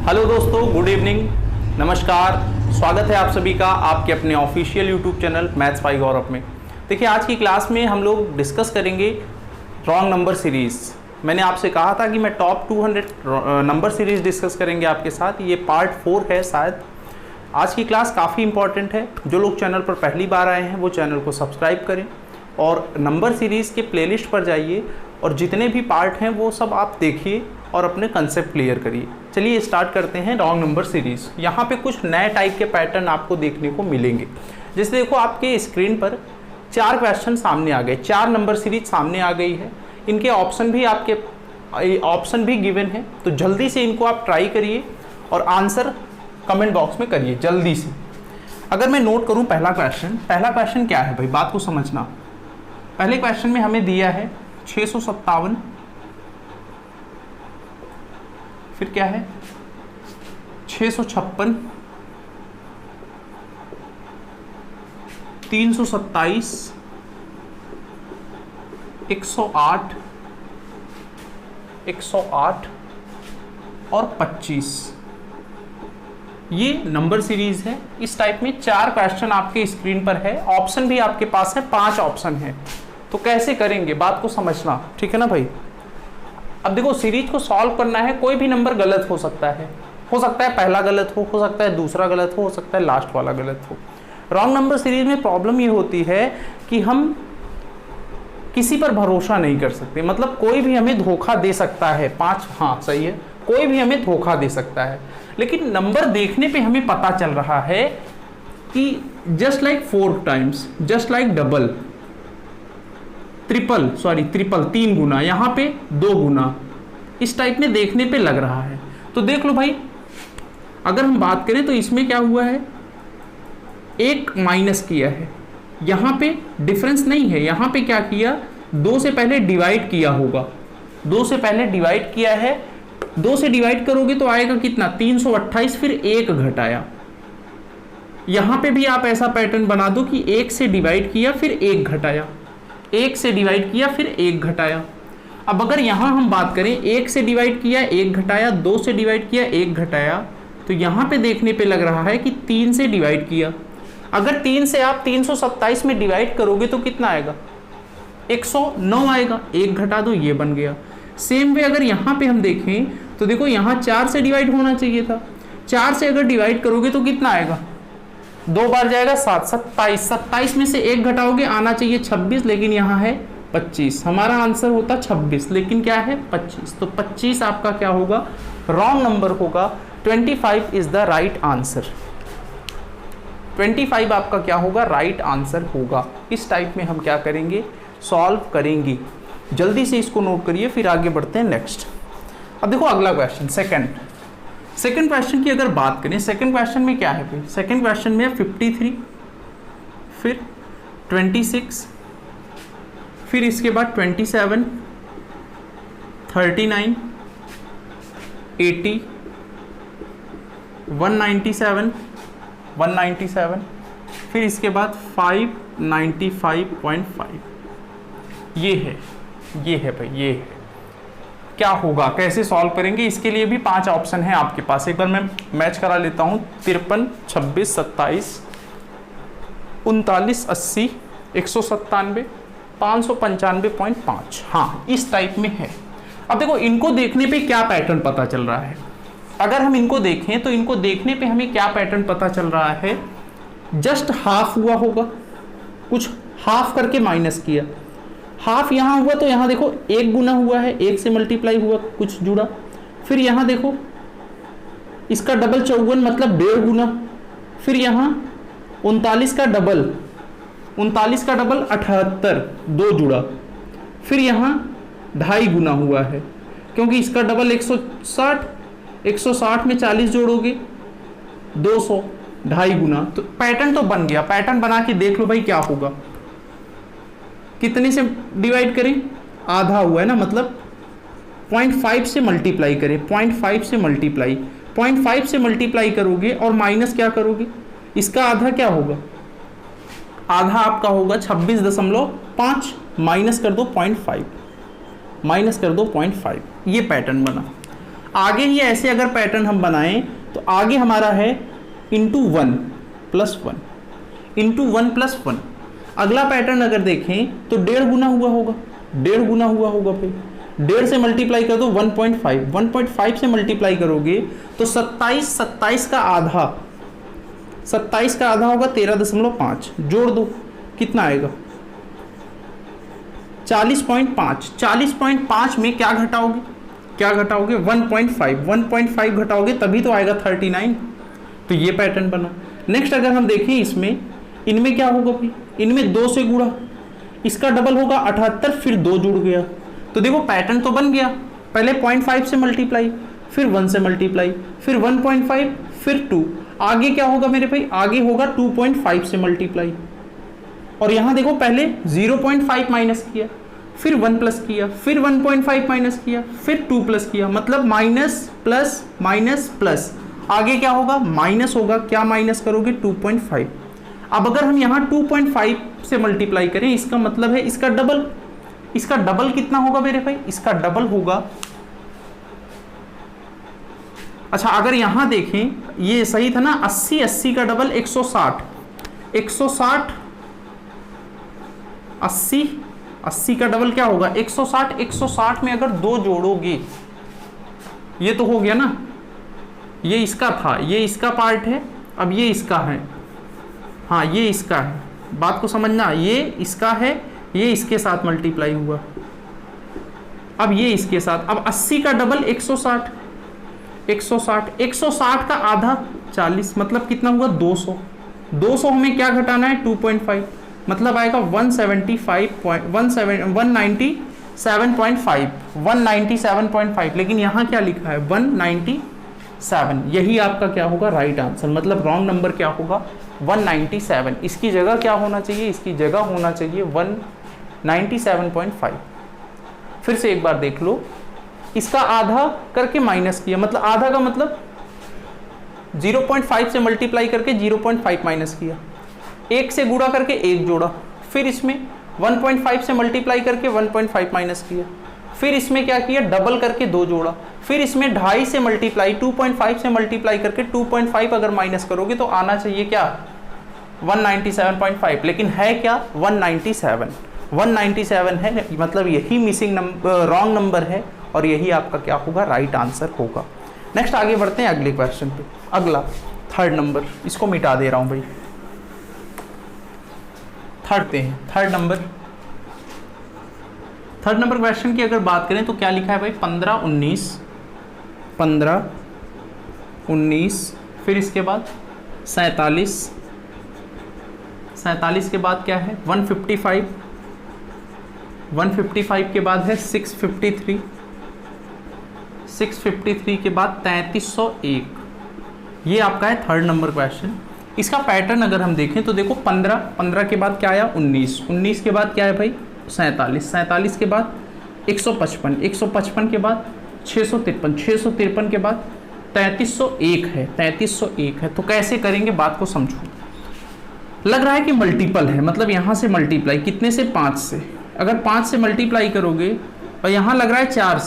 Hello दोस्तों, good evening, नमस्कार। स्वागत है आप सभी का आपके अपने official YouTube channel maths by Gaurav में। देखिए, आज की क्लास में हम लोग डिस्कस करेंगे रॉन्ग नंबर सीरीज़। मैंने आपसे कहा था कि मैं टॉप 200 नंबर सीरीज़ डिस्कस करेंगे आपके साथ। ये पार्ट 4 है शायद। आज की क्लास काफ़ी इंपॉर्टेंट है। जो लोग चैनल पर पहली बार आए हैं वो चैनल को सब्सक्राइब करें और नंबर सीरीज़ के प्लेलिस्ट पर जाइए और जितने भी पार्ट हैं वो सब आप देखिए और अपने कंसेप्ट क्लियर करिए। चलिए स्टार्ट करते हैं रॉन्ग नंबर सीरीज़। यहाँ पे कुछ नए टाइप के पैटर्न आपको देखने को मिलेंगे। जैसे देखो, आपके स्क्रीन पर 4 क्वेश्चन सामने आ गए, 4 नंबर सीरीज सामने आ गई है। इनके ऑप्शन भी गिवन है, तो जल्दी से इनको आप ट्राई करिए और आंसर कमेंट बॉक्स में करिए जल्दी से। अगर मैं नोट करूँ पहला क्वेश्चन क्या है भाई, बात को समझना। पहले क्वेश्चन में हमें दिया है 657, फिर क्या है 656, 327, 108, 108 और 25। ये नंबर सीरीज है। इस टाइप में 4 क्वेश्चन आपके स्क्रीन पर है। ऑप्शन भी आपके पास है, 5 ऑप्शन है। तो कैसे करेंगे, बात को समझना, ठीक है ना भाई। अब देखो, सीरीज को सॉल्व करना है। कोई भी नंबर गलत हो सकता है पहला गलत हो सकता है दूसरा गलत हो सकता है लास्ट वाला गलत हो। रॉन्ग नंबर सीरीज में प्रॉब्लम ये होती है कि हम किसी पर भरोसा नहीं कर सकते। मतलब कोई भी हमें धोखा दे सकता है। 5, हाँ सही है, कोई भी हमें धोखा दे सकता है। लेकिन नंबर देखने पे हमें पता चल रहा है कि just like 4 times, just like double, triple 3 गुना, यहाँ पे 2 गुना, इस टाइप में देखने पे लग रहा है। तो देख लो भाई, अगर हम बात करें तो इसमें क्या हुआ है, 1 माइनस किया है। यहाँ पे डिफरेंस नहीं है, यहाँ पे क्या किया, 2 से पहले डिवाइड किया होगा। 2 से पहले डिवाइड किया है, 2 से डिवाइड करोगे तो आएगा कितना, 328, फिर 1 घटाया। यहाँ पे भी आप ऐसा पैटर्न बना दो कि 1 से डिवाइड किया फिर 1 घटाया, 1 से डिवाइड किया फिर 1 घटाया। अब अगर यहाँ हम बात करें, 1 से डिवाइड किया 1 घटाया, 2 से डिवाइड किया 1 घटाया, तो यहाँ पे देखने पे लग रहा है कि 3 से डिवाइड किया। अगर 3 से आप 327 में डिवाइड करोगे तो कितना आएगा, 109 आएगा। 1 घटा दो, ये बन गया। सेम वे अगर यहाँ पे हम देखें तो देखो, यहाँ 4 से डिवाइड होना चाहिए था। 4 से अगर डिवाइड करोगे तो कितना आएगा, 2 बार जाएगा 7, 27, 27 में से 1 घटाओगे आना चाहिए 26, लेकिन यहाँ है 25। हमारा आंसर होता 26, लेकिन क्या है 25। तो 25 आपका क्या होगा, रॉन्ग नंबर होगा। 25 इज द राइट आंसर। 25 आपका क्या होगा, राइट आंसर होगा। इस टाइप में हम क्या करेंगे, सॉल्व करेंगे। जल्दी से इसको नोट करिए, फिर आगे बढ़ते हैं नेक्स्ट। अब देखो अगला क्वेश्चन, सेकंड क्वेश्चन की अगर बात करें, सेकंड क्वेश्चन में क्या है भाई, सेकंड क्वेश्चन में 53, फिर 26, फिर इसके बाद 27, 39, 80, 197, फिर इसके बाद 595.5। ये है भाई, ये है। क्या होगा, कैसे सॉल्व करेंगे, इसके लिए भी 5 ऑप्शन है आपके पास। एक बार मैं मैच करा लेता हूँ। 53, 26, 27, 39, 80, 197, 595.5। हाँ, इस टाइप में है। अब देखो, इनको देखने पे क्या पैटर्न पता चल रहा है। अगर हम इनको देखें तो इनको देखने पे हमें क्या पैटर्न पता चल रहा है, जस्ट हाफ हुआ होगा, कुछ हाफ करके माइनस किया। हाफ यहाँ हुआ तो यहाँ देखो 1 गुना हुआ है, 1 से मल्टीप्लाई हुआ, कुछ जुड़ा। फिर यहाँ देखो इसका डबल 54, मतलब 1.5 गुना। फिर यहाँ 39 का डबल 78, 2 जुड़ा। फिर यहाँ 2.5 गुना हुआ है, क्योंकि इसका डबल 160 में 40 जोड़ोगे 200, 2.5 गुना। तो पैटर्न तो बन गया। पैटर्न बना के देख लो भाई क्या होगा। कितने से डिवाइड करें, आधा हुआ है ना, मतलब 0.5 से मल्टीप्लाई करें, 0.5 से मल्टीप्लाई करोगे और माइनस क्या करोगे, इसका आधा क्या होगा, आधा आपका होगा 26.5, माइनस कर दो 0.5, ये पैटर्न बना। आगे ही ऐसे अगर पैटर्न हम बनाएं तो आगे हमारा है इंटू 1 प्लस 1 इंटू 1 प्लस 1। अगला पैटर्न अगर देखें तो 1.5 गुना हुआ होगा, 1.5 गुना हुआ होगा। फिर 1.5 से मल्टीप्लाई कर दो 1.5, 1.5 से मल्टीप्लाई करोगे तो 27, 27 का आधा, 27 का आधा होगा 13.5, जोड़ दो कितना आएगा 40.5। 40.5 में क्या घटाओगे, क्या घटाओगे 1.5, 1.5 घटाओगे तभी तो आएगा 39। तो ये पैटर्न बना। नेक्स्ट अगर हम देखें इसमें, इनमें क्या होगा भाई, इनमें 2 से गुणा, इसका डबल होगा 78, फिर 2 जुड़ गया। तो देखो पैटर्न तो बन गया, पहले 0.5 से मल्टीप्लाई, फिर 1 से मल्टीप्लाई, फिर 1.5, फिर 2, आगे क्या होगा मेरे भाई, आगे होगा 2.5 से मल्टीप्लाई। और यहां देखो पहले 0.5 माइनस किया, फिर 1 प्लस किया, फिर 1.5 माइनस किया, फिर 2 प्लस किया, मतलब माइनस प्लस माइनस प्लस, आगे क्या होगा माइनस होगा। क्या माइनस करोगे 2.5। अब अगर हम यहाँ 2.5 से मल्टीप्लाई करें, इसका मतलब है इसका डबल। इसका डबल कितना होगा मेरे भाई, इसका डबल होगा, अच्छा अगर यहां देखें ये सही था ना, 80, 80 का डबल 160, 160, 80, 80 का डबल क्या होगा 160, 160 में अगर 2 जोड़ोगे, ये तो हो गया ना, ये इसका था, ये इसका पार्ट है, अब ये इसका है, हाँ ये इसका है, बात को समझना, ये इसका है, ये इसके साथ मल्टीप्लाई हुआ, अब ये इसके साथ, अब 80 का डबल 160, 160, 160 का आधा 40, मतलब कितना हुआ 200। 200 हमें क्या घटाना है 2.5, मतलब आएगा 197.5, लेकिन यहाँ क्या लिखा है 197, यही आपका क्या होगा राइट आंसर, मतलब रॉन्ग नंबर क्या होगा 197। इसकी जगह क्या होना चाहिए, इसकी जगह होना चाहिए 197.5। फिर से एक बार देख लो, इसका आधा करके माइनस किया, मतलब आधा का मतलब 0.5 से मल्टीप्लाई करके 0.5 माइनस किया, 1 से गुणा करके 1 जोड़ा, फिर इसमें 1.5 से मल्टीप्लाई करके 1.5 माइनस किया, फिर इसमें क्या किया डबल करके 2 जोड़ा, फिर इसमें 2.5 से मल्टीप्लाई 2.5 से मल्टीप्लाई करके 2.5 अगर माइनस करोगे तो आना चाहिए क्या 197.5, लेकिन है क्या 197 है, मतलब यही मिसिंग नंबर, रॉन्ग नंबर है, और यही आपका क्या होगा राइट आंसर होगा। नेक्स्ट आगे बढ़ते हैं अगले क्वेश्चन पे। अगला 3rd नंबर, इसको मिटा दे रहा हूं भाई, 3rd नंबर क्वेश्चन की अगर बात करें तो क्या लिखा है भाई 15, 19, फिर इसके बाद 47 के बाद क्या है 155 के बाद है 653 के बाद 3301, ये आपका है 3rd नंबर क्वेश्चन। इसका पैटर्न अगर हम देखें तो देखो 15 के बाद क्या आया 19 के बाद क्या है भाई 47 के बाद 155 के बाद 653 के बाद 3301 है। तो कैसे करेंगे, बात को समझो। लग रहा है कि मल्टीपल है, मतलब यहाँ से मल्टीप्लाई कितने से 5 से, अगर 5 से मल्टीप्लाई करोगे और यहाँ लग रहा है 4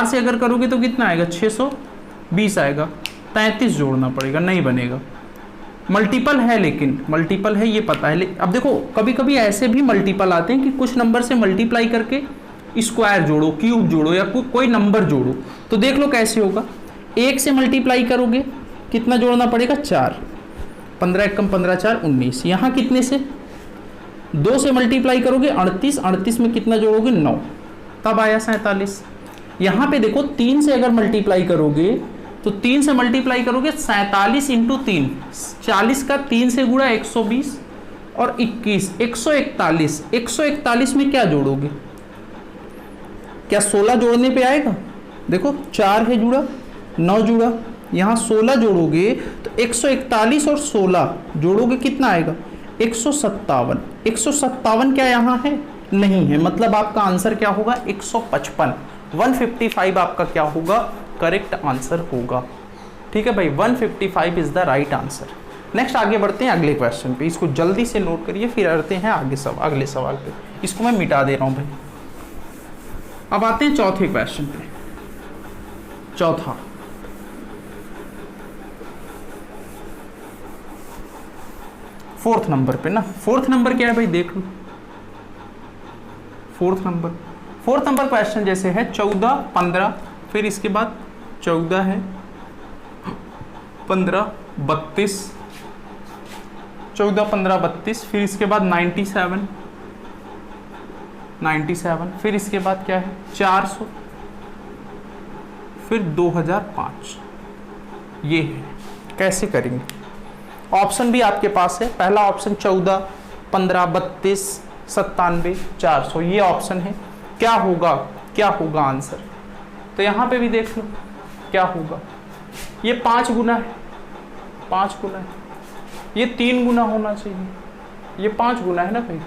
से अगर करोगे तो कितना आएगा 620 आएगा, 33 जोड़ना पड़ेगा, नहीं बनेगा। मल्टीपल है, लेकिन मल्टीपल है ये पता है। अब देखो कभी कभी ऐसे भी मल्टीपल आते हैं कि कुछ नंबर से मल्टीप्लाई करके स्क्वायर जोड़ो, क्यूब जोड़ो, या कोई नंबर जोड़ो, तो देख लो कैसे होगा। 1 से मल्टीप्लाई करोगे कितना जोड़ना पड़ेगा 4, 15 1 15 4 19, यहाँ कितने से 2 से मल्टीप्लाई करोगे 38 में कितना जोड़ोगे 9, तब आया 47। यहाँ पे देखो 3 से अगर मल्टीप्लाई करोगे तो 3 से मल्टीप्लाई करोगे 47 इंटू 3, 40 का 3 से गुणा 120 और 21, 141 में क्या जोड़ोगे, क्या 16 जोड़ने पे आएगा, देखो 4 है जुड़ा, 9 जुड़ा, यहाँ 16 जोड़ोगे तो 141 और 16 जोड़ोगे कितना आएगा 157 क्या यहाँ है नहीं है, मतलब आपका आंसर क्या होगा 155, 155 आपका क्या होगा करेक्ट आंसर होगा। ठीक है भाई, 155 is the right answer. Next आगे बढ़ते हैं अगले क्वेश्चन पे, इसको जल्दी से नोट करिए, फिर आते हैं अगले सवाल पे। इसको मैं मिटा दे रहा हूँ भाई। अब आते हैं चौथे क्वेश्चन पे। चौथा फोर्थ नंबर पे ना, फोर्थ नंबर क्या है भाई देख लो, फोर्थ नंबर क्वेश्चन जैसे है 14 15, फिर इसके बाद 14 है 15 32, 14 15 32, फिर इसके बाद 97, फिर इसके बाद क्या है 400, फिर 2005। ये है, कैसे करेंगे? ऑप्शन भी आपके पास है, पहला ऑप्शन 14 15 32 97 400, ये ऑप्शन है। क्या होगा आंसर? तो यहाँ पे भी देख लो क्या होगा, ये 5 गुना है, 5 गुना है, ये 3 गुना होना चाहिए, ये 5 गुना है ना भाई,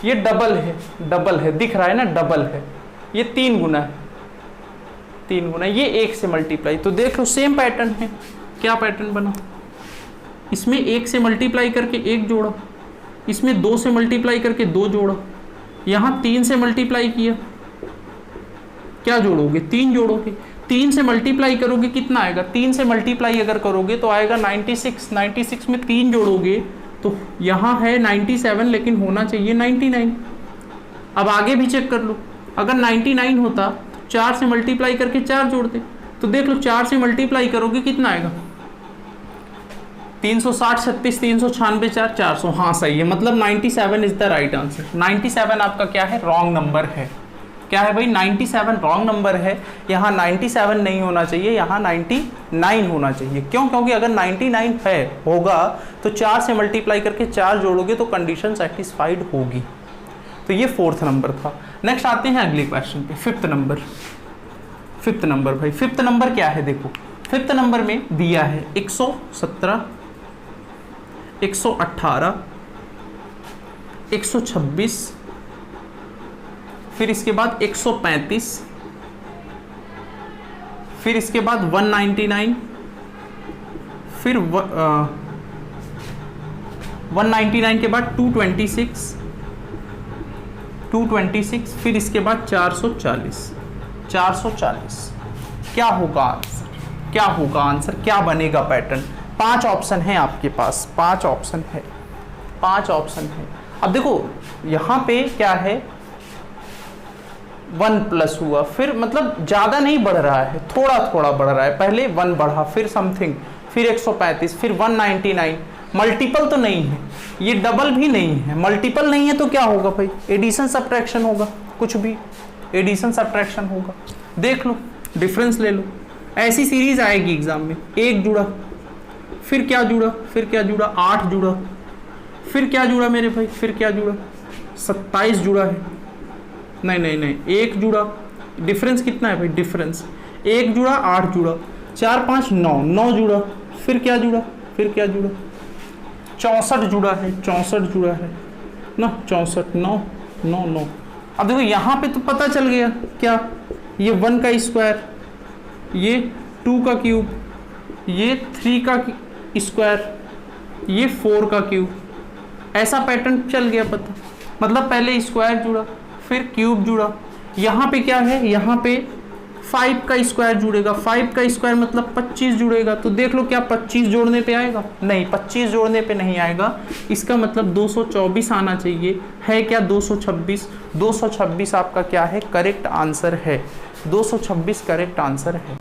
ये डबल है, दिख रहा है ना डबल है, ये 3 गुना है, 3 गुना, ये 1 से मल्टीप्लाई। तो देख लो सेम पैटर्न है, क्या पैटर्न बना, इसमें 1 से मल्टीप्लाई करके 1 जोड़ा, इसमें 2 से मल्टीप्लाई करके 2 जोड़ा, यहाँ 3 से मल्टीप्लाई किया, क्या जोड़ोगे 3 जोड़ोगे, 3 से मल्टीप्लाई करोगे कितना आएगा, 3 से मल्टीप्लाई अगर करोगे तो आएगा 96, 96 में 3 जोड़ोगे तो यहाँ है 97, लेकिन होना चाहिए 99। अब आगे भी चेक कर लो, अगर 99 होता 4 से मल्टीप्लाई करके 4 जोड़ते, तो देख लो 4 से मल्टीप्लाई करोगे कितना आएगा, 360 36 396 4 400। हाँ सही है, मतलब 97 इज द राइट आंसर। 97 आपका क्या है, रॉन्ग नंबर है। क्या है भाई, 97 रॉन्ग नंबर है। यहाँ 97 नहीं होना चाहिए, यहाँ 99 होना चाहिए। क्यों? क्योंकि अगर 99 होगा तो 4 से मल्टीप्लाई करके 4 जोड़ोगे तो कंडीशन सेटिस्फाइड होगी। तो ये 4th नंबर था। नेक्स्ट आते हैं अगले क्वेश्चन पे, 5th नंबर। 5th नंबर भाई, 5th नंबर क्या है देखो, 5th नंबर में दिया है 117 118 126, फिर इसके बाद 135, फिर इसके बाद 199, फिर 199 के बाद 226, फिर इसके बाद 440। क्या होगा आंसर? क्या बनेगा पैटर्न? 5 ऑप्शन है आपके पास, 5 ऑप्शन है। अब देखो यहाँ पे क्या है, 1 प्लस हुआ, फिर मतलब ज्यादा नहीं बढ़ रहा है, थोड़ा थोड़ा बढ़ रहा है। पहले 1 बढ़ा, फिर समथिंग, फिर 135, फिर 199। मल्टीपल तो नहीं है, ये डबल भी नहीं है। मल्टीपल नहीं है तो क्या होगा भाई, एडिशन सब्ट्रैक्शन होगा, कुछ भी एडिशन सब्ट्रैक्शन होगा। देख लो, डिफरेंस ले लो, ऐसी सीरीज आएगी एग्जाम में। 1 जुड़ा, फिर क्या जुड़ा, 8 जुड़ा, फिर क्या जुड़ा मेरे भाई, 27 जुड़ा है। नहीं, 1 जुड़ा, डिफरेंस कितना है भाई, डिफरेंस 1 जुड़ा 8 जुड़ा, 4 5 9 जुड़ा, फिर क्या जुड़ा, 64 जुड़ा है ना, 64 9। अब देखो यहाँ पे तो पता चल गया क्या, ये 1 का स्क्वायर, ये 2 का क्यूब, ये 3 का स्क्वायर, ये 4 का क्यूब, ऐसा पैटर्न चल गया पता। मतलब पहले स्क्वायर जुड़ा, फिर क्यूब जुड़ा। यहाँ पे क्या है, यहाँ पे 5 का स्क्वायर जुड़ेगा, 5 का स्क्वायर मतलब 25 जुड़ेगा। तो देख लो क्या 25 जोड़ने पे आएगा, नहीं 25 जोड़ने पे नहीं आएगा। इसका मतलब 224 आना चाहिए, है क्या 226। 226 आपका क्या है, करेक्ट आंसर है। 226 करेक्ट आंसर है।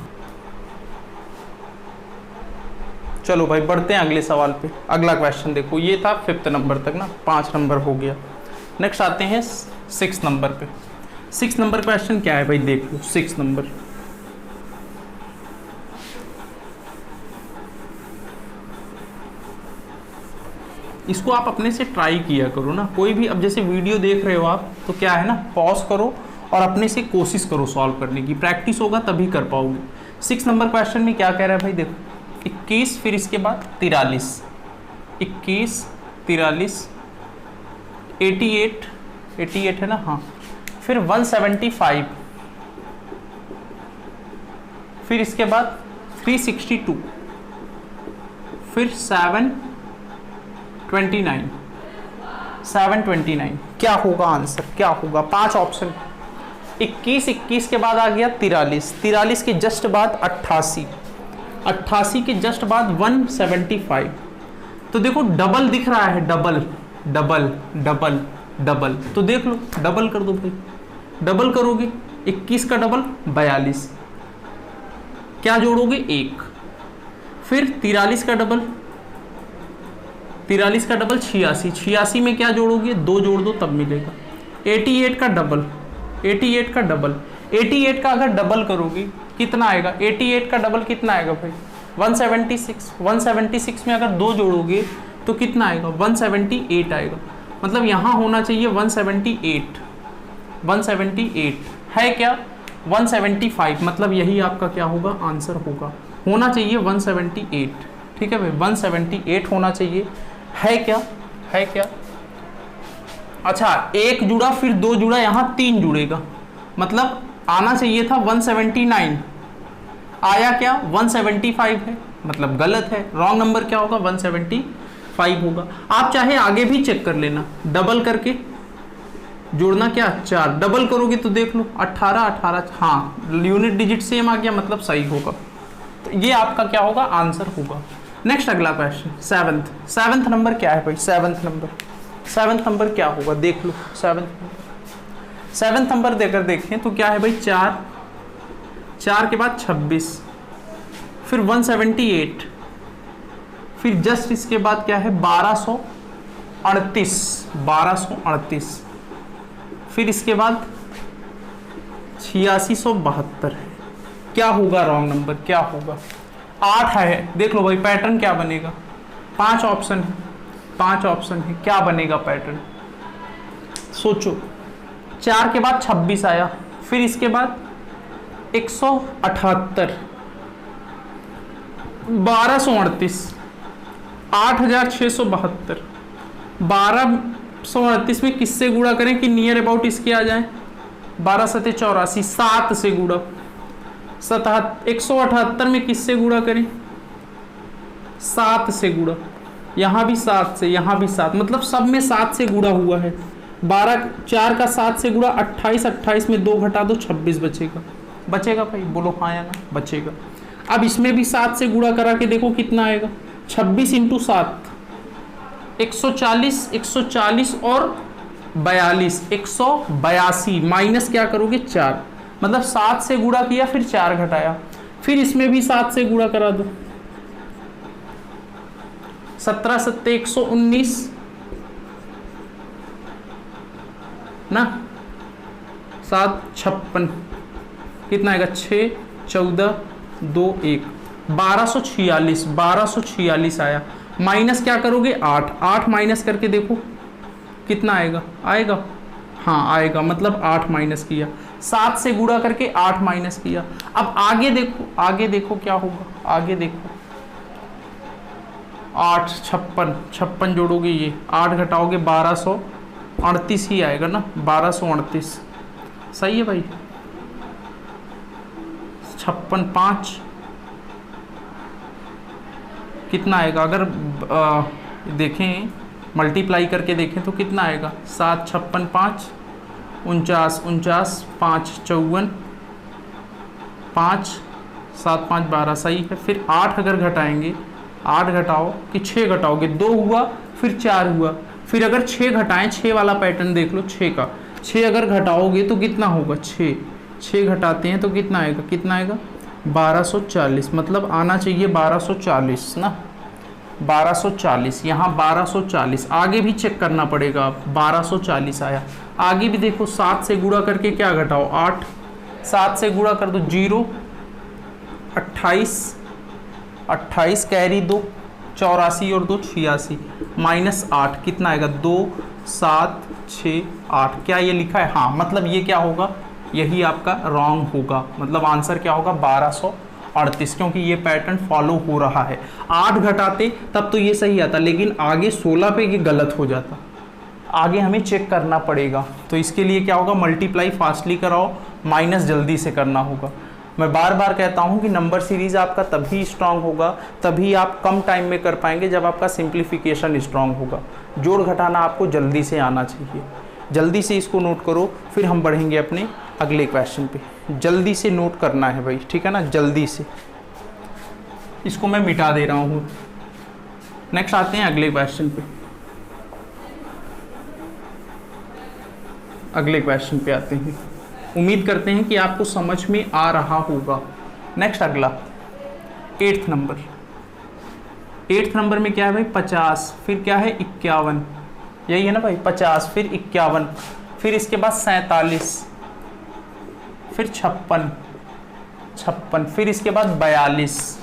चलो भाई बढ़ते हैं अगले सवाल पे। अगला क्वेश्चन देखो, ये था 5th नंबर तक ना, 5 नंबर हो गया। नेक्स्ट आते हैं 6th नंबर पे। 6th नंबर क्वेश्चन क्या है भाई, देख लो 6th नंबर। इसको आप अपने से ट्राई किया करो ना, कोई भी। अब जैसे वीडियो देख रहे हो आप, तो क्या है ना, पॉज करो और अपने से कोशिश करो सॉल्व करने की। प्रैक्टिस होगा तभी कर पाओगे। 6th नंबर क्वेश्चन में क्या कह रहा है भाई, देखो 21, फिर इसके बाद 43, 21 43, 88 है ना, हाँ, फिर 175, फिर इसके बाद 362, फिर 729। क्या होगा आंसर, क्या होगा? 5 ऑप्शन। 21 के बाद आ गया 43 के जस्ट बाद 88 के जस्ट बाद 175। तो देखो डबल दिख रहा है, डबल डबल डबल डबल, तो देख लो डबल कर दो भाई, डबल करोगे 21 का डबल 42, क्या जोड़ोगे 1, फिर 43 का डबल 86, 86 में क्या जोड़ोगे 2 जोड़ दो तब मिलेगा। 88 का डबल 88 का डबल 88 का अगर डबल करोगे कितना आएगा, 88 का डबल कितना आएगा भाई 176, 176 में अगर 2 जोड़ोगे तो कितना आएगा 178 आएगा, मतलब यहाँ होना चाहिए 178, 178 है क्या 175, मतलब यही आपका क्या होगा आंसर होगा, होना चाहिए 178, ठीक है भाई 178 होना चाहिए, है क्या, है क्या। अच्छा 1 जुड़ा फिर 2 जुड़ा, यहाँ 3 जुड़ेगा, मतलब आना चाहिए था 179, आया क्या 175 है, मतलब गलत है, रॉन्ग नंबर क्या होगा 175 होगा। आप चाहे आगे भी चेक कर लेना, डबल करके जोड़ना क्या 4, डबल करोगे तो देख लो 18 18, हाँ यूनिट डिजिट सेम आ गया, मतलब सही होगा, तो ये आपका क्या होगा आंसर होगा। नेक्स्ट अगला क्वेश्चन सेवंथ नंबर क्या है भाई, सेवंथ नंबर क्या होगा देख लो, सेवंथ नंबर देकर देखें तो क्या है भाई 4 के बाद 26, फिर 178, फिर जस्ट इसके बाद क्या है 1238, फिर इसके बाद 8672, क्या होगा रॉन्ग नंबर, क्या होगा 8 है, देख लो भाई पैटर्न क्या बनेगा, 5 ऑप्शन है, क्या बनेगा पैटर्न, सोचो 4 के बाद 26 आया, फिर इसके बाद 178, 1238, 8672, 1238 में किससे गुणा करें कि नियर अबाउट इसके आ जाए, 12 सते 84, 7 से गुणा, 178 में किससे गुणा करें 7 से गुणा, यहाँ भी 7 से, यहाँ भी 7, मतलब सब में 7 से गुणा हुआ है, 4 का 7 से गुणा 28 में 2 घटा दो 26 बचेगा भाई, बोलो हाँ या ना, बचेगा। अब इसमें भी 7 से गुणा करा के देखो कितना आएगा, 26 इंटू 7 140 और 42 182, माइनस क्या करोगे 4, मतलब 7 से गुणा किया फिर 4 घटाया, फिर इसमें भी 7 से गुणा करा दो, 17 सत्ते 119 ना, 7 56, कितना आएगा 6 14 2 1 1246 आया, माइनस क्या करोगे 8 माइनस करके देखो कितना आएगा, हाँ आएगा, मतलब 8 माइनस किया, 7 से गुणा करके 8 माइनस किया। अब आगे देखो क्या होगा, आगे देखो 8 56 जोड़ोगे, ये 8 घटाओगे 1238 ही आएगा ना, 1238 सही है भाई, 56 5 कितना आएगा, अगर देखें मल्टीप्लाई करके देखें तो कितना आएगा, 7 56 5 49 5 54 5 7 5 12 सही है। फिर 8 अगर घटाएंगे, 8 घटाओ कि 6 घटाओगे, 2 हुआ फिर 4 हुआ, फिर अगर 6 घटाएं, 6 वाला पैटर्न देख लो, 6 का 6 अगर घटाओगे तो कितना होगा, 6 घटाते हैं तो कितना आएगा 1240, मतलब आना चाहिए 1240 ना, 1240, यहाँ 1240, आगे भी चेक करना पड़ेगा, 1240 आया, आगे भी देखो 7 से गुणा करके क्या घटाओ 8, 7 से गुणा कर दो 0 28 कैरी 2 84 और 2 86, माइनस 8 कितना आएगा 2 7 6 8, क्या ये लिखा है, हाँ मतलब ये क्या होगा, यही आपका रॉन्ग होगा, मतलब आंसर क्या होगा 1238, क्योंकि ये पैटर्न फॉलो हो रहा है। 8 घटाते तब तो ये सही आता, लेकिन आगे 16 पे ये गलत हो जाता, आगे हमें चेक करना पड़ेगा, तो इसके लिए क्या होगा, मल्टीप्लाई फास्टली कराओ, माइनस जल्दी से करना होगा। मैं बार बार कहता हूँ कि नंबर सीरीज आपका तभी स्ट्रांग होगा, तभी आप कम टाइम में कर पाएंगे जब आपका सिंप्लीफिकेशन स्ट्रांग होगा। जोड़ घटाना आपको जल्दी से आना चाहिए, जल्दी से इसको नोट करो, फिर हम बढ़ेंगे अपने अगले क्वेश्चन पे। जल्दी से नोट करना है भाई, ठीक है ना, जल्दी से। इसको मैं मिटा दे रहा हूँ, नेक्स्ट आते हैं अगले क्वेश्चन पे। अगले क्वेश्चन पे आते हैं। उम्मीद करते हैं कि आपको समझ में आ रहा होगा। नेक्स्ट अगला 8th नंबर। 8th नंबर में क्या है भाई 50, फिर क्या है 51, यही है ना भाई 50 फिर 51, फिर इसके बाद 47, फिर 56, फिर इसके बाद 42,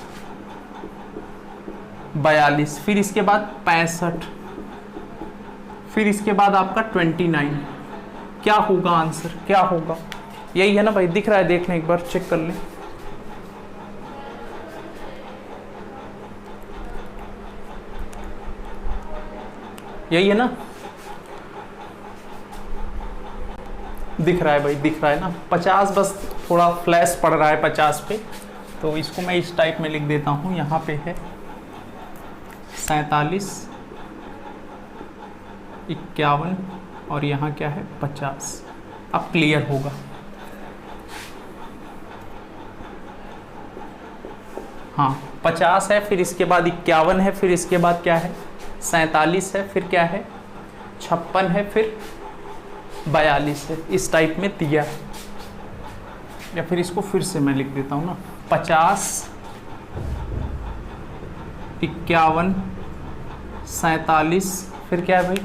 फिर इसके बाद 65, फिर इसके बाद आपका 29। क्या होगा आंसर, क्या होगा? यही है ना भाई, दिख रहा है, देख लें एक बार, चेक कर लें। यही है ना, दिख रहा है भाई, दिख रहा है ना। 50 बस थोड़ा फ्लैश पड़ रहा है 50 पे, तो इसको मैं इस टाइप में लिख देता हूँ। यहाँ पे है 47, 51 और यहाँ क्या है 50। अब क्लियर होगा। हाँ 50 है, फिर इसके बाद 51 है, फिर इसके बाद क्या है 47 है, फिर क्या है 56 है, फिर 42 है। इस टाइप में दिया है, या फिर इसको फिर से मैं लिख देता हूँ ना, 50, 51, 47, फिर क्या है भाई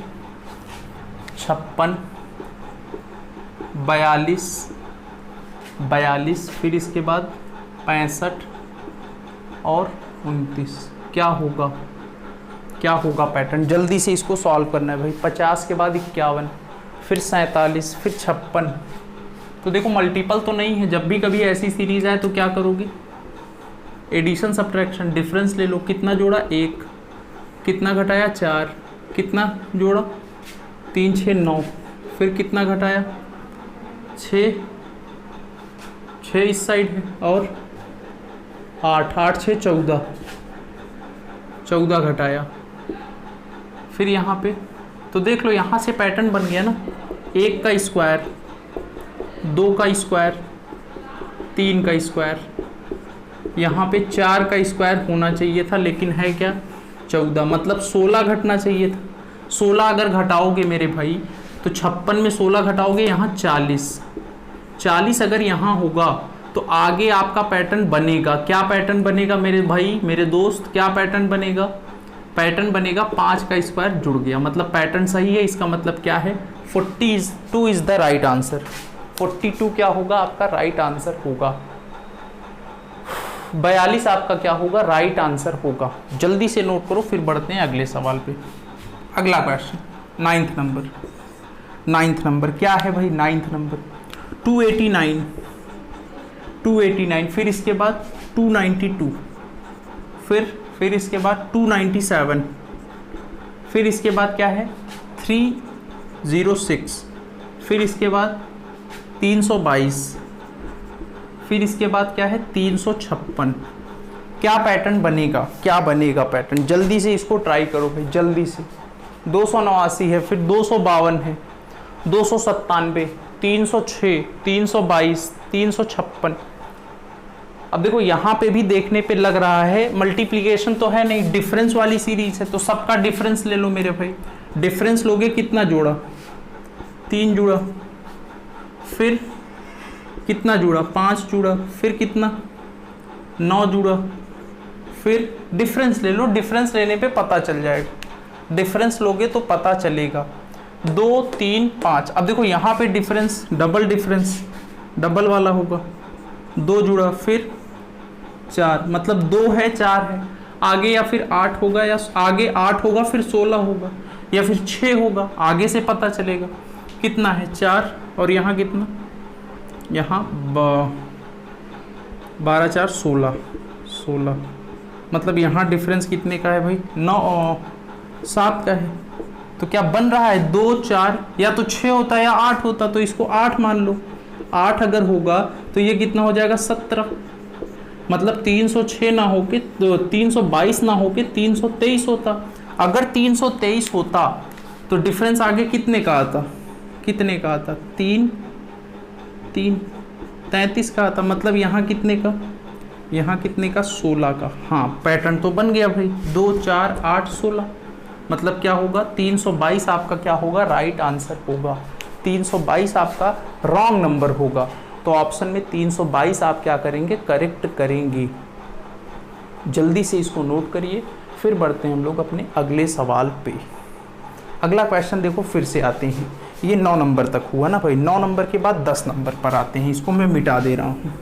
56, 42, फिर इसके बाद 65 और 29। क्या होगा, क्या होगा पैटर्न? जल्दी से इसको सॉल्व करना है भाई। 50 के बाद 51, फिर 47, फिर 56। तो देखो मल्टीपल तो नहीं है, जब भी कभी ऐसी सीरीज आए तो क्या करोगे, एडिशन सब्ट्रैक्शन, डिफरेंस ले लो। कितना जोड़ा 1, कितना घटाया 4, कितना जोड़ा 3 6 9, फिर कितना घटाया 6 इस साइड है, और 8 6 14 घटाया, फिर यहाँ पे तो देख लो यहाँ से पैटर्न बन गया ना, 1 का स्क्वायर, 2 का स्क्वायर, 3 का स्क्वायर, यहाँ पे 4 का स्क्वायर होना चाहिए था, लेकिन है क्या 14, मतलब 16 घटना चाहिए था। 16 अगर घटाओगे मेरे भाई तो 56 में 16 घटाओगे यहाँ 40 अगर यहाँ होगा तो आगे आपका पैटर्न बनेगा। क्या पैटर्न बनेगा मेरे भाई, मेरे दोस्त, क्या पैटर्न बनेगा? पैटर्न बनेगा 5 का स्क्वायर जुड़ गया, मतलब पैटर्न सही है। इसका मतलब क्या है 42 इज द राइट आंसर। 42 क्या होगा आपका राइट आंसर होगा। 42 आपका क्या होगा राइट आंसर होगा। जल्दी से नोट करो, फिर बढ़ते हैं अगले सवाल पे। अगला question 9th number. 9th number क्या है भाई 9th नंबर 289, फिर इसके बाद 292, फिर इसके बाद 297, फिर इसके बाद क्या है 306, फिर इसके बाद 322, फिर इसके बाद क्या है 356। क्या पैटर्न बनेगा, क्या बनेगा पैटर्न? जल्दी से इसको ट्राई करो भाई, जल्दी से। 289 है, फिर 252 है, 297, 306, 322, 356। अब देखो यहाँ पे भी देखने पे लग रहा है मल्टीप्लिकेशन तो है नहीं, डिफरेंस वाली सीरीज है, तो सबका डिफरेंस ले लो मेरे भाई। डिफरेंस लोगे, कितना जोड़ा 3 जुड़ा, फिर कितना जुड़ा 5 जुड़ा, फिर कितना 9 जुड़ा, फिर डिफरेंस ले लो। डिफरेंस लेने पे पता चल जाएगा, डिफरेंस लोगे तो पता चलेगा। 2 3 5। अब देखो यहाँ पे डिफरेंस डबल वाला होगा, 2 जुड़ा, फिर 4, मतलब 2 है 4 है, आगे या फिर 8 होगा, या आगे 8 होगा फिर 16 होगा, या फिर 6 होगा, आगे से पता चलेगा। कितना है 4, और यहाँ कितना, यहाँ 12 4 16, मतलब यहाँ डिफरेंस कितने का है भाई 9 7 का है। तो क्या बन रहा है 2 4, या तो 6 होता या 8 होता, तो इसको 8 मान लो। 8 अगर होगा तो ये कितना हो जाएगा 17, मतलब 306 ना होके तो 322 ना होके 323 होता। अगर 323 होता तो डिफरेंस आगे कितने का आता, 3 33 का आता, मतलब यहाँ कितने का यहाँ कितने का 16 का। हाँ पैटर्न तो बन गया भाई, 2 4 8 16, मतलब क्या होगा 322 आपका क्या होगा राइट आंसर होगा। 322 आपका रॉन्ग नंबर होगा। तो ऑप्शन में 322 आप क्या करेंगे करेक्ट करेंगे। जल्दी से इसको नोट करिए, फिर बढ़ते हैं हम लोग अपने अगले सवाल पे। अगला क्वेश्चन देखो फिर से आते हैं, ये 9 नंबर तक हुआ ना भाई, 9 नंबर के बाद 10 नंबर पर आते हैं। इसको मैं मिटा दे रहा हूँ।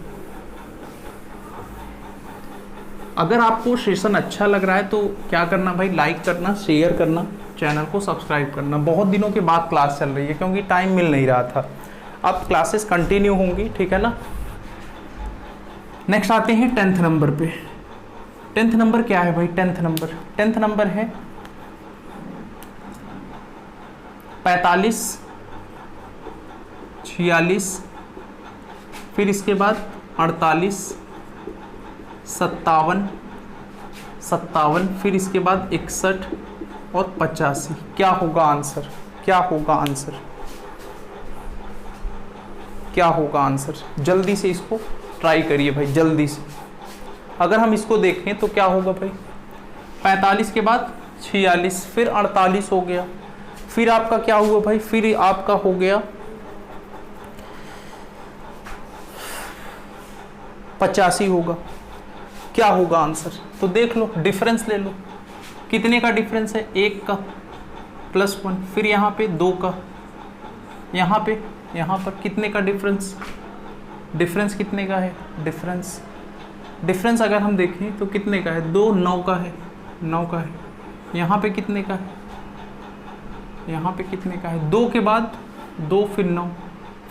अगर आपको सेशन अच्छा लग रहा है तो क्या करना भाई, लाइक करना, शेयर करना, चैनल को सब्सक्राइब करना। बहुत दिनों के बाद क्लास चल रही है क्योंकि टाइम मिल नहीं रहा था, अब क्लासेस कंटिन्यू होंगी, ठीक है ना। नेक्स्ट आते हैं 10th नंबर पे। 10th नंबर क्या है भाई, 10th नंबर है 45 46, फिर इसके बाद 48 57, फिर इसके बाद 61 और 85। क्या होगा आंसर, क्या होगा आंसर, क्या होगा आंसर? जल्दी से इसको ट्राई करिए भाई, जल्दी से। अगर हम इसको देखें तो क्या होगा भाई, 45 के बाद 46, फिर 48 हो गया, फिर आपका क्या हुआ भाई, फिर आपका हो गया 85 होगा। क्या होगा आंसर? तो देख लो, डिफरेंस ले लो, कितने का डिफरेंस है, 1 का +1, फिर यहाँ पे 2 का, यहाँ पर कितने का डिफरेंस, डिफरेंस कितने का है, डिफरेंस अगर हम देखें तो कितने का है, 2 9 का है, 9 का है। यहाँ पे कितने का है, यहाँ पे कितने का है, 2 के बाद 2 फिर 9,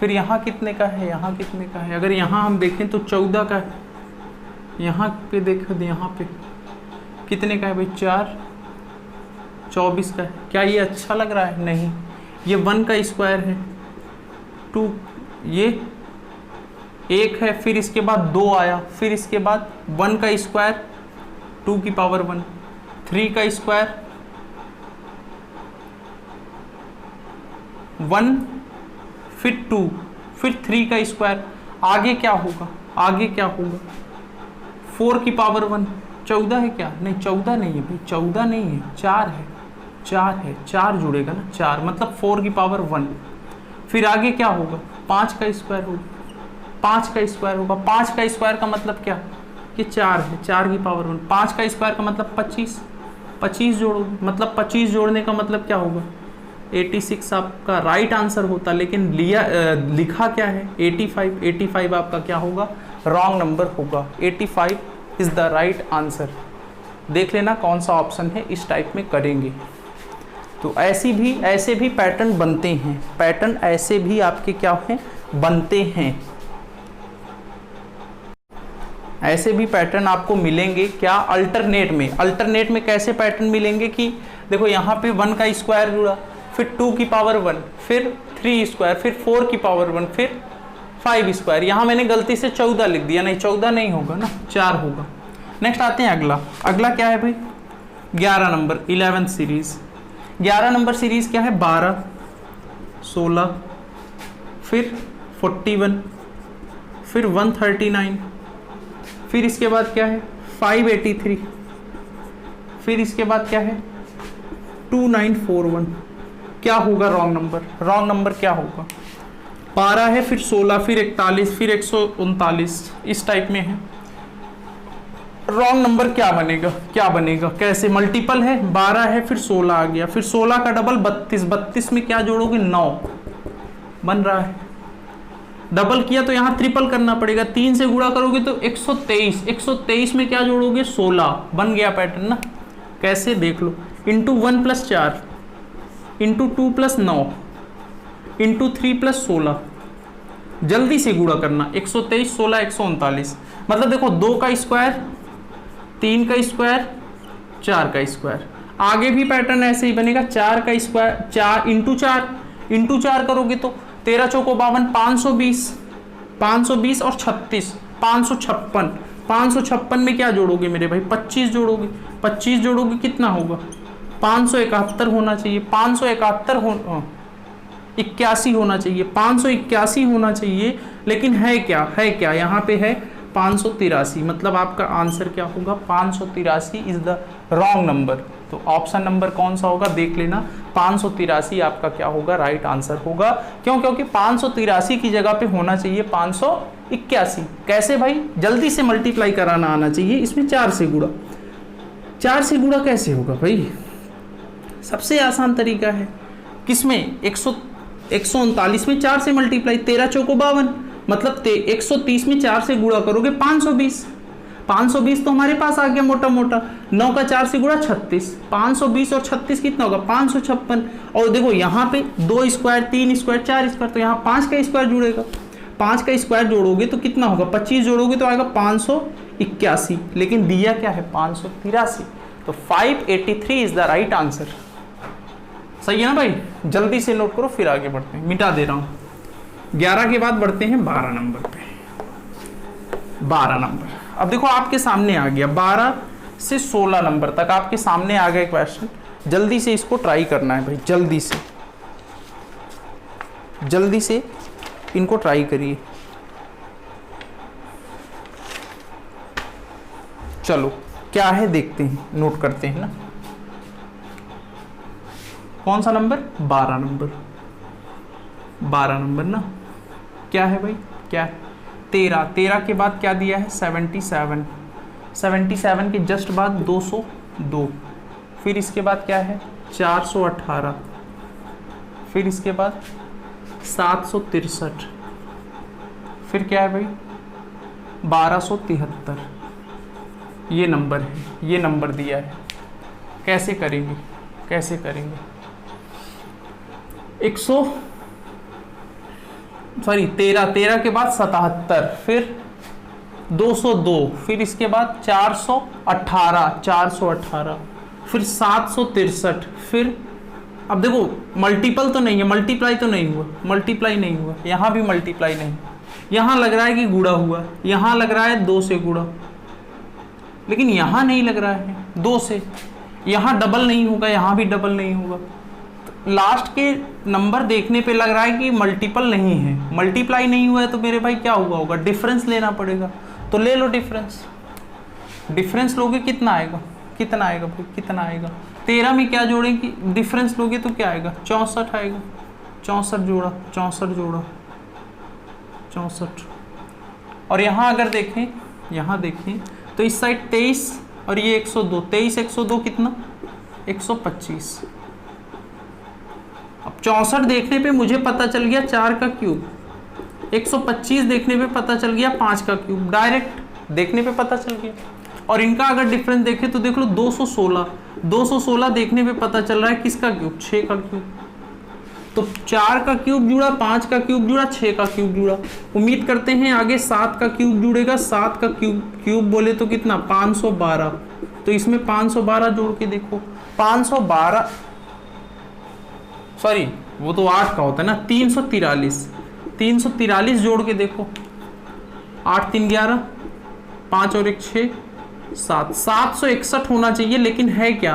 फिर यहाँ कितने का है, यहाँ कितने का है। अगर यहाँ हम देखें तो 14 का है, यहाँ पे देखो, यहाँ पे कितने का है भाई, 4 24 का है। क्या ये अच्छा लग रहा है? नहीं, ये 1 का स्क्वायर है, 2 ये 1 है, फिर इसके बाद 2 आया, फिर इसके बाद 1 का स्क्वायर 2 की पावर 1, 3 का स्क्वायर 1, फिर 2, फिर 3 का स्क्वायर। आगे क्या होगा, आगे क्या होगा, 4 की पावर 1, 14 है क्या, नहीं 14 नहीं है भाई, 14 नहीं है, 4 है, 4 जुड़ेगा ना, 4 मतलब 4 की पावर 1। फिर आगे क्या होगा, 5 का स्क्वायर होगा, 5 का स्क्वायर होगा, 5 का स्क्वायर का मतलब क्या, ये 4 है, 4 की पावर 1, 5 का स्क्वायर का मतलब 25, 25 जोड़ोगे, मतलब 25 जोड़ने का मतलब क्या होगा, 86 आपका राइट आंसर होता, लेकिन लिखा क्या है 85, 85 आपका क्या होगा रॉन्ग नंबर होगा। 85 इज द राइट आंसर। देख लेना कौन सा ऑप्शन है, इस टाइप में करेंगे तो ऐसे भी पैटर्न बनते हैं, पैटर्न ऐसे भी आपके क्या हैं बनते हैं, ऐसे भी पैटर्न आपको मिलेंगे। क्या अल्टरनेट में कैसे पैटर्न मिलेंगे कि देखो यहाँ पे 1 का स्क्वायर जुड़ा, फिर 2 की पावर 1, फिर 3 स्क्वायर, फिर 4 की पावर 1, फिर 5 स्क्वायर। यहाँ मैंने गलती से 14 लिख दिया, नहीं 14 नहीं होगा ना, 4 होगा। नेक्स्ट आते हैं अगला क्या है भाई, 11 नंबर 11 सीरीज। 11 नंबर सीरीज क्या है, 12 16, फिर 41, फिर 139, फिर इसके बाद क्या है 583, फिर इसके बाद क्या है 2941। क्या होगा रॉन्ग नंबर, रॉन्ग नंबर क्या होगा, 12 है, फिर 16, फिर 41, फिर 139, इस टाइप में है। रॉन्ग नंबर क्या बनेगा, कैसे, मल्टीपल है, 12 है, फिर 16 आ गया, फिर 16 का डबल 32, 32 में क्या जोड़ोगे 9 बन रहा है, डबल किया तो यहाँ ट्रिपल करना पड़ेगा, 3 से गुणा करोगे तो 123, 123 में क्या जोड़ोगे 16, बन गया पैटर्न ना। कैसे देख लो, इंटू 1 + 4, इंटू 2 + 9, इंटू 3 + 16, जल्दी से गुणा करना, 123 16 139, मतलब देखो 2 का स्क्वायर 3 का स्क्वायर 4 का स्क्वायर। आगे भी पैटर्न ऐसे ही बनेगा, 4 का स्क्वायर 4 इंटू 4 करोगे तो 13 चौको 52, 520 और 36 556, 556 में क्या जोड़ोगे मेरे भाई 25 जोड़ोगे, 25 जोड़ोगे कितना होगा 571 होना चाहिए, 81 होना चाहिए, 581 होना चाहिए, लेकिन है क्या यहाँ पे है 583, मतलब आपका आंसर क्या होगा 583 इज द रॉन्ग नंबर। तो ऑप्शन नंबर कौन सा होगा देख लेना, 583 आपका क्या होगा राइट आंसर होगा। क्यों? क्योंकि 583 की जगह पे होना चाहिए 581। कैसे भाई? जल्दी से मल्टीप्लाई कराना आना चाहिए, इसमें 4 से गुणा। 4 से गुणा कैसे होगा भाई? सबसे आसान तरीका है, किसमें? 139 में 4 से मल्टीप्लाई, 13 चौको 52, मतलब 130 में 4 से गुणा करोगे 520। 520 तो हमारे पास आ गया मोटा मोटा, 9 का 4 से गुणा 36, 520 और 36 कितना होगा 556। और देखो यहाँ पे 2 स्क्वायर 3 स्क्वायर 4 स्क्वायर, तो यहाँ 5 का स्क्वायर जुड़ेगा, 5 का स्क्वायर जोड़ोगे तो कितना होगा 25 जोड़ोगे तो आएगा 581, लेकिन दिया क्या है 583। तो 583 इज द राइट आंसर। सही है ना भाई? जल्दी से नोट करो फिर आगे बढ़ते हैं, मिटा दे रहा हूँ। 11 के बाद बढ़ते हैं 12 नंबर पे। 12 नंबर अब देखो आपके सामने आ गया, 12 से 16 नंबर तक आपके सामने आ गया क्वेश्चन। जल्दी से इसको ट्राई करना है भाई, जल्दी से इनको ट्राई करिए। चलो क्या है देखते हैं, नोट करते हैं ना। कौन सा नंबर? 12 नंबर। 12 नंबर ना, क्या है भाई? क्या है? 13 के बाद क्या दिया है 77, 77 के जस्ट बाद 202, फिर इसके बाद क्या है 418, फिर इसके बाद 763, फिर क्या है भाई 1273। ये नंबर है, ये नंबर दिया है। कैसे करेंगे? 13 के बाद 77, फिर 202, फिर इसके बाद 418, फिर 763, फिर अब देखो मल्टीपल तो नहीं है, मल्टीप्लाई नहीं हुआ, यहाँ भी मल्टीप्लाई नहीं, यहाँ लग रहा है कि गुणा हुआ, यहाँ लग रहा है 2 से गुणा, लेकिन यहाँ नहीं लग रहा है 2 से, यहाँ डबल नहीं होगा, यहाँ भी डबल नहीं होगा। लास्ट के नंबर देखने पे लग रहा है कि मल्टीपल नहीं है, मल्टीप्लाई नहीं हुआ है, तो मेरे भाई क्या हुआ होगा डिफरेंस लेना पड़ेगा। तो ले लो डिफरेंस लोगे कितना आएगा भाई, कितना आएगा 13 में क्या जोड़ेंगे डिफरेंस लोगे तो क्या आएगा 64 आएगा, 64 जोड़ा 64। और यहाँ अगर देखें तो इस साइड 23 और ये 102, 23 102 कितना 125। अब 64 देखने पे मुझे पता चल गया 4 का क्यूब, 125 देखने पे पता चल गया 5 का क्यूब, डायरेक्ट देखने पे पता चल गया। और इनका अगर डिफरेंस देखें तो देख लो 216 देखने पे पता चल रहा है किसका क्यूब 6 का क्यूब। तो 4 का क्यूब जुड़ा, 5 का क्यूब जुड़ा, 6 का क्यूब जुड़ा। उम्मीद करते हैं आगे 7 का क्यूब जुड़ेगा, 7 का क्यूब बोले तो कितना 512। तो इसमें 512 जोड़ के देखो 512, सॉरी वो तो 8 का होता है ना, 343 जोड़ के देखो 8 3 11, 5 और 1 6 7, 761 होना चाहिए, लेकिन है क्या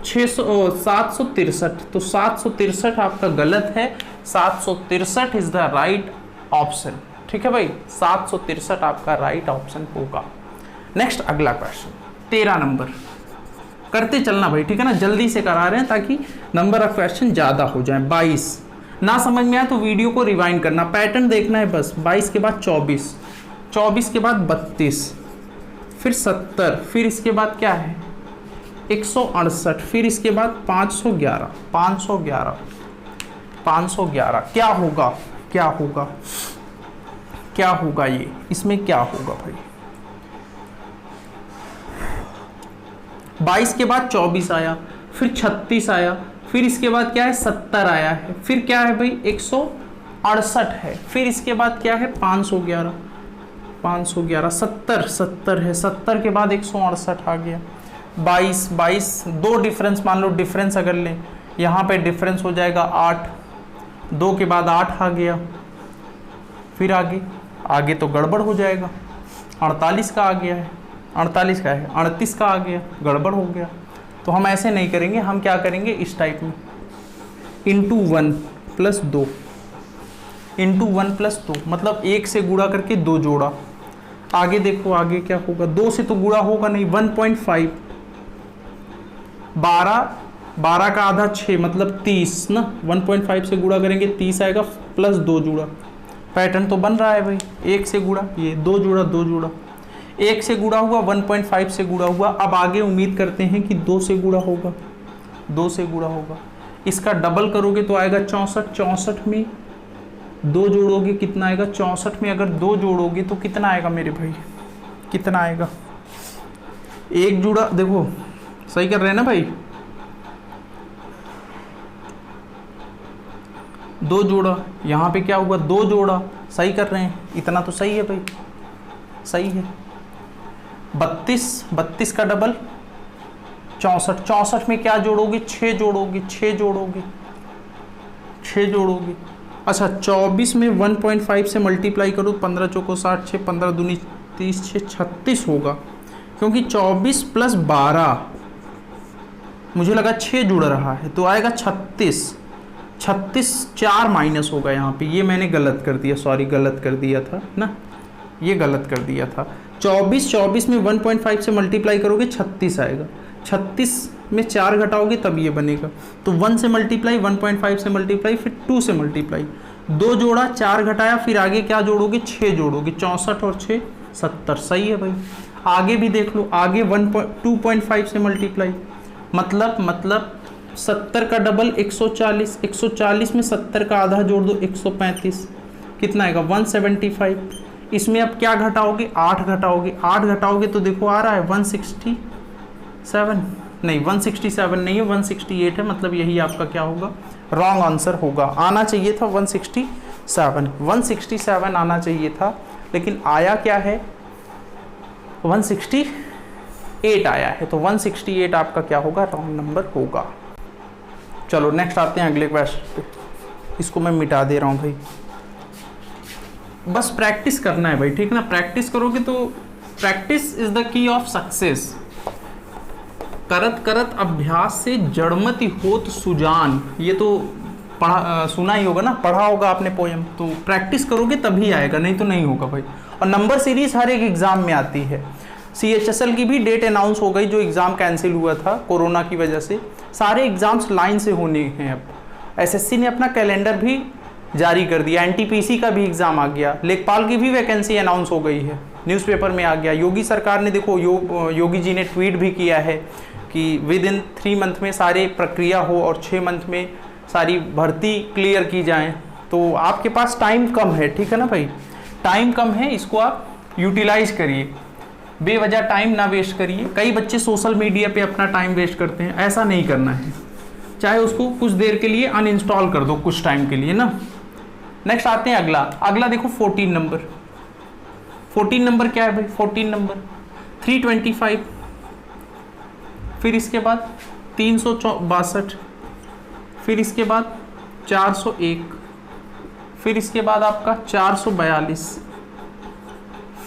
763। तो 763 आपका गलत है, 763 इज द राइट ऑप्शन। ठीक है भाई, 763 आपका राइट ऑप्शन होगा। नेक्स्ट अगला क्वेश्चन 13 नंबर करते चलना भाई, ठीक है ना, जल्दी से करा रहे हैं ताकि नंबर ऑफ क्वेश्चन ज्यादा हो जाए। 22 ना समझ में आया तो वीडियो को रिवाइंड करना, पैटर्न देखना है बस। 22 के बाद 24 के बाद 32, फिर 70, फिर इसके बाद क्या है 168, फिर इसके बाद 511। क्या होगा ये, इसमें क्या होगा भाई। 22 के बाद 24 आया, फिर 36 आया, फिर इसके बाद क्या है 70 आया है, फिर क्या है भाई 168 है, फिर इसके बाद क्या है 511, 70 है, 70 के बाद 168 आ गया। 22 दो डिफरेंस मान लो, डिफरेंस अगर लें यहाँ पे डिफरेंस हो जाएगा 8, 2 के बाद 8 आ गया, फिर आगे तो गड़बड़ हो जाएगा। 48 का आ गया है, 38 का है, 38 का आ गया, गड़बड़ हो गया। तो हम ऐसे नहीं करेंगे, हम क्या करेंगे इस टाइप में इंटू 1 + 2, मतलब 1 से गुणा करके 2 जोड़ा, आगे देखो आगे क्या होगा, 2 से तो गुणा होगा नहीं, 1.5, 12 का आधा 6 मतलब 30 ना, 1.5 से गुणा करेंगे 30 आएगा, प्लस 2 जुड़ा। पैटर्न तो बन रहा है भाई, 1 से गुणा, ये 2 जुड़ा 2 जुड़ा, 1 से गुणा हुआ, 1.5 से गुणा हुआ। अब आगे उम्मीद करते हैं कि 2 से गुणा होगा, 2 से गुणा होगा। इसका डबल करोगे तो आएगा 64, 64 में 2 जोड़ोगे कितना आएगा, 64 में अगर 2 जोड़ोगे तो कितना आएगा मेरे भाई, कितना आएगा, 1 जुड़ा, देखो सही कर रहे हैं ना भाई, 2 जोड़ा, यहाँ पे क्या हुआ 2 जोड़ा, सही कर रहे हैं, इतना तो सही है भाई, सही है। 32 का डबल 64, 64 में क्या जोड़ोगे, 6 जोड़ोगे, 6 जोड़ोगे, 6 जोड़ोगे। अच्छा 24 में 1.5 से मल्टीप्लाई करो, 15 चौको 60, 6 15 दूनी 30, 6 36 होगा, क्योंकि 24 प्लस 12 मुझे लगा 6 जुड़ रहा है तो आएगा 36, 36 4 माइनस होगा यहाँ पे, ये मैंने गलत कर दिया, सॉरी गलत कर दिया था ना, ये गलत कर दिया था। 24 में 1.5 से मल्टीप्लाई करोगे 36 आएगा, 36 में 4 घटाओगे तब ये बनेगा, तो 1 से मल्टीप्लाई, 1.5 से मल्टीप्लाई, फिर 2 से मल्टीप्लाई, 2 जोड़ा 4 घटाया, फिर आगे क्या जोड़ोगे 6 जोड़ोगे, 64 और 6 70, सही है भाई। आगे भी देख लो, आगे 2.5 से मल्टीप्लाई, मतलब 70 का डबल 140, 140 में 70 का आधा जोड़ दो 135, कितना आएगा 175। इसमें अब क्या घटाओगे, 8 घटाओगे, 8 घटाओगे तो देखो आ रहा है 167, नहीं 167 नहीं है, 168 है, मतलब यही आपका क्या होगा, रॉन्ग आंसर होगा। आना चाहिए था 167 आना चाहिए था, लेकिन आया क्या है 168 आया है, तो 168 आपका क्या होगा, रॉन्ग नंबर होगा। चलो नेक्स्ट आते हैं अगले क्वेश्चन पे, इसको मैं मिटा दे रहा हूँ भाई, बस प्रैक्टिस करना है भाई, ठीक ना, प्रैक्टिस करोगे तो, practice is the key of success. करत करत अभ्यास से जड़मति होत सुजान, ये तो पढ़ा सुना ही होगा ना, पढ़ा होगा आपने पोयम, तो प्रैक्टिस करोगे तभी आएगा, नहीं तो नहीं होगा भाई। और नंबर सीरीज हर एक एग्जाम में आती है। CHSL की भी डेट अनाउंस हो गई, जो एग्ज़ाम कैंसिल हुआ था कोरोना की वजह से, सारे एग्जाम्स लाइन से होने हैं अब। SSC ने अपना कैलेंडर भी जारी कर दिया, NTPC का भी एग्ज़ाम आ गया, लेखपाल की भी वैकेंसी अनाउंस हो गई है, न्यूज़पेपर में आ गया। योगी सरकार ने देखो, योगी जी ने ट्वीट भी किया है कि विद इन 3 मंथ में सारे प्रक्रिया हो और 6 मंथ में सारी भर्ती क्लियर की जाए। तो आपके पास टाइम कम है, ठीक है ना भाई, टाइम कम है, इसको आप यूटिलाइज करिए, बेवजह टाइम ना वेस्ट करिए। कई बच्चे सोशल मीडिया पे अपना टाइम वेस्ट करते हैं, ऐसा नहीं करना है, चाहे उसको कुछ देर के लिए अनइंस्टॉल कर दो कुछ टाइम के लिए ना। नेक्स्ट आते हैं अगला देखो 14 नंबर, 14 नंबर क्या है भाई, 14 नंबर 325, फिर इसके बाद 362, फिर इसके बाद 401, फिर इसके बाद आपका 442,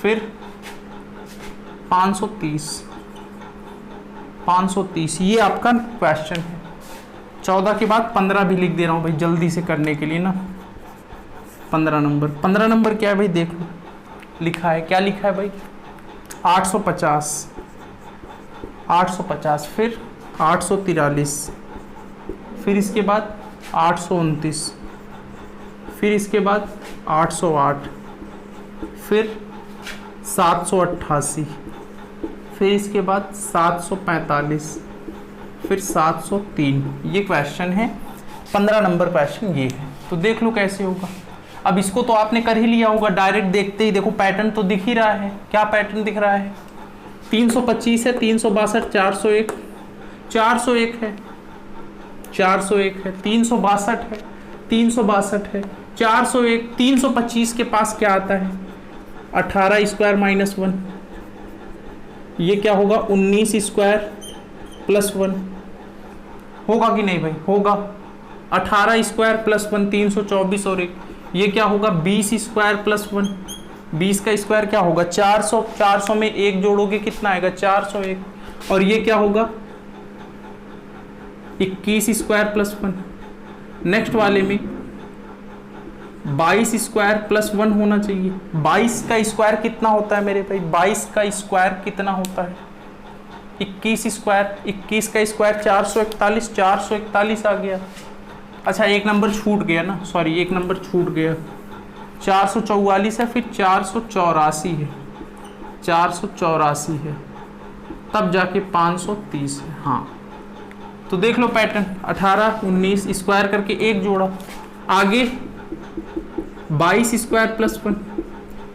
फिर 530, ये आपका क्वेश्चन है। 14 के बाद 15 भी लिख दे रहा हूँ भाई जल्दी से करने के लिए ना। 15 नंबर क्या है भाई, देख लो लिखा है, क्या लिखा है भाई, 850, फिर 843, फिर इसके बाद 829, फिर इसके बाद 808, फिर 788, फिर इसके बाद 745, फिर 703। ये क्वेश्चन है, 15 नंबर क्वेश्चन ये है। तो देख लो कैसे होगा। अब इसको तो आपने कर ही लिया होगा, डायरेक्ट देखते ही देखो पैटर्न तो दिख ही रहा है। क्या पैटर्न दिख रहा है, 325 है, 362, 401, 401 है, 401 है, 362 है, 362 है, 401, 325 के पास क्या आता है, 18 स्क्वायर माइनस 1, ये क्या होगा 19 स्क्वायर प्लस 1, होगा कि नहीं भाई, होगा। 18 स्क्वायर प्लस 1 324 और 1, ये क्या होगा 20 स्क्वायर प्लस 1, 20 का स्क्वायर क्या होगा 400, 400 में 1 जोड़ोगे कितना आएगा 401, और ये क्या होगा 21 स्क्वायर प्लस 1। नेक्स्ट वाले में 22 स्क्वायर प्लस 1 होना चाहिए। 22 का स्क्वायर कितना होता है मेरे भाई? 22 का स्क्वायर कितना होता है? 21 स्क्वायर। 21 का स्क्वायर 441, 441 आ गया। अच्छा एक नंबर छूट गया ना, सॉरी एक नंबर छूट गया। 444 है, फिर 484 है, 484 है, तब जाके 530 है। हाँ तो देख लो पैटर्न, 18 19 स्क्वायर करके एक जोड़ा। आगे 22 स्क्वायर प्लस 1,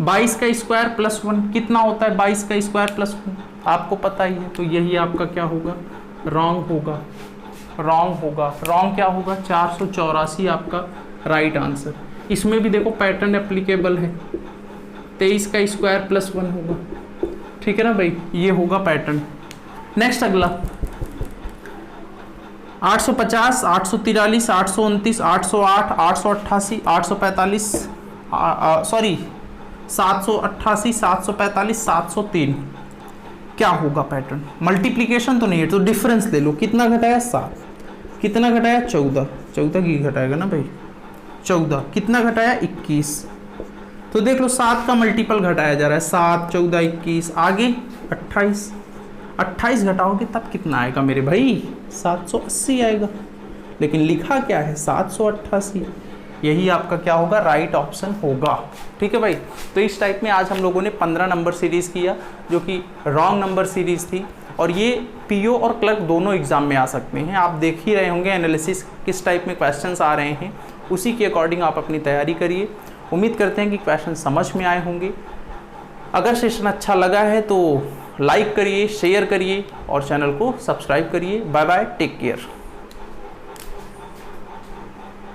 22 का स्क्वायर प्लस 1 कितना होता है? 22 का स्क्वायर प्लस 1 आपको पता ही है, तो यही आपका क्या होगा? रॉन्ग होगा, रॉन्ग होगा। रॉन्ग क्या होगा? 484 आपका राइट आंसर। इसमें भी देखो पैटर्न एप्लीकेबल है, 23 का स्क्वायर प्लस 1 होगा, ठीक है ना भाई, ये होगा पैटर्न। नेक्स्ट अगला 850, 843, 829, 808, 888, 845, सॉरी 788, 745, 703 क्या होगा पैटर्न? मल्टीप्लीकेशन तो नहीं है तो डिफरेंस ले लो। कितना घटाया? 7। कितना घटाया? 14। 14 की घटाएगा ना भाई, 14। कितना घटाया? 21। तो देख लो 7 का मल्टीपल घटाया जा रहा है, 7 14 21। आगे 28, 28 घटाओगे तब कितना आएगा मेरे भाई? 780 आएगा। लेकिन लिखा क्या है? 788। यही आपका क्या होगा? राइट ऑप्शन होगा। ठीक है भाई, तो इस टाइप में आज हम लोगों ने 15 नंबर सीरीज़ किया जो कि रॉन्ग नंबर सीरीज़ थी, और ये पीओ और क्लर्क दोनों एग्जाम में आ सकते हैं। आप देख ही रहे होंगे एनालिसिस किस टाइप में क्वेश्चंस आ रहे हैं, उसी के अकॉर्डिंग आप अपनी तैयारी करिए। उम्मीद करते हैं कि क्वेश्चन समझ में आए होंगे। अगर सेशन अच्छा लगा है तो लाइक करिए, शेयर करिए और चैनल को सब्सक्राइब करिए। Bye bye, take care.